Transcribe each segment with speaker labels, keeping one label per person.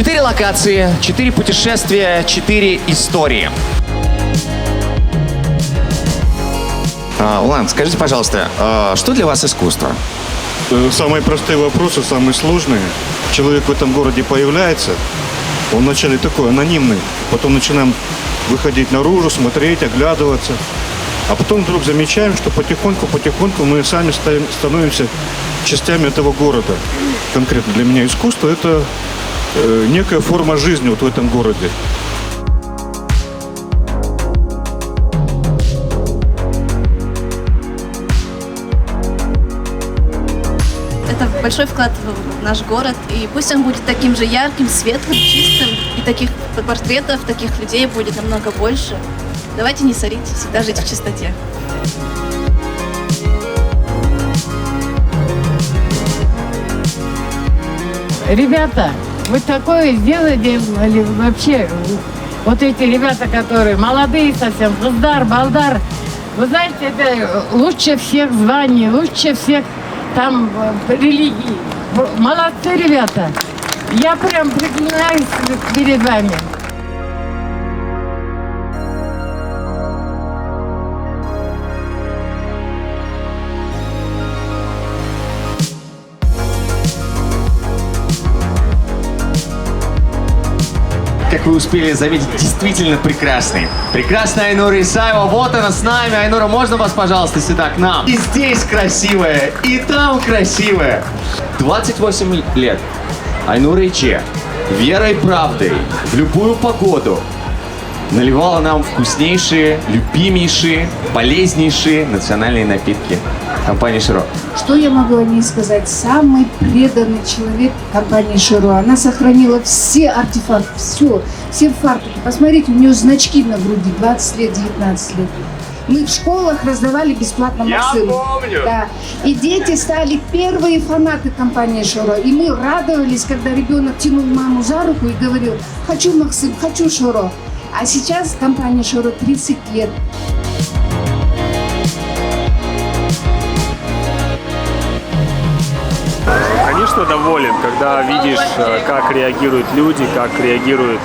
Speaker 1: 4 локации, 4 путешествия, 4 истории. Улан, скажите, пожалуйста, что для вас искусство?
Speaker 2: Самые простые вопросы, самые сложные. Человек в этом городе появляется, он вначале такой анонимный, потом начинаем выходить наружу, смотреть, оглядываться. А потом вдруг замечаем, что потихоньку мы сами становимся частями этого города. Конкретно для меня искусство – это некая форма жизни вот в этом городе.
Speaker 3: Это большой вклад в наш город, и пусть он будет таким же ярким, светлым, чистым, и таких портретов, таких людей будет намного больше. Давайте не ссорить, всегда жить в чистоте.
Speaker 4: Ребята, вы такое сделали вообще, вот эти ребята, которые молодые совсем, Гыздар, Балдар, вы знаете, это лучше всех званий, лучше всех там религий. Молодцы, ребята. Я прям преклоняюсь перед вами.
Speaker 1: Как вы успели заметить, действительно прекрасный. Прекрасная Айнура Исаева. Вот она с нами. Айнура, можно вас, пожалуйста, сюда к нам? И здесь красивая, и там красивая. 28 лет. Айнура Иче верой и правдой в любую погоду наливала нам вкуснейшие, любимейшие, полезнейшие национальные напитки компании «Широ».
Speaker 5: Что я могу о ней сказать? Самый преданный человек компании «Широ». Она сохранила все артефакты, все фартуки. Посмотрите, у нее значки на груди, 20 лет, 19 лет. Мы в школах раздавали бесплатно Максим.
Speaker 1: Я помню.
Speaker 5: Да. И дети стали первые фанаты компании «Широ». И мы радовались, когда ребенок тянул маму за руку и говорил: «Хочу Максим, хочу «Широ». А сейчас компания «Широ» 30 лет.
Speaker 6: Конечно, доволен, когда видишь, как реагируют люди, как реагируют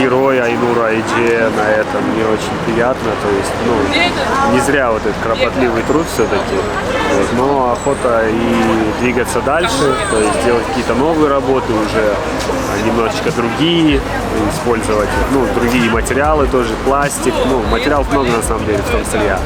Speaker 6: герой Айнура Иче на это. Мне очень приятно, то есть, не зря вот этот кропотливый труд все-таки, вот, но охота и двигаться дальше, то есть делать какие-то новые работы уже, немножечко другие, использовать, другие материалы тоже, пластик, материалов много на самом деле в том сырья.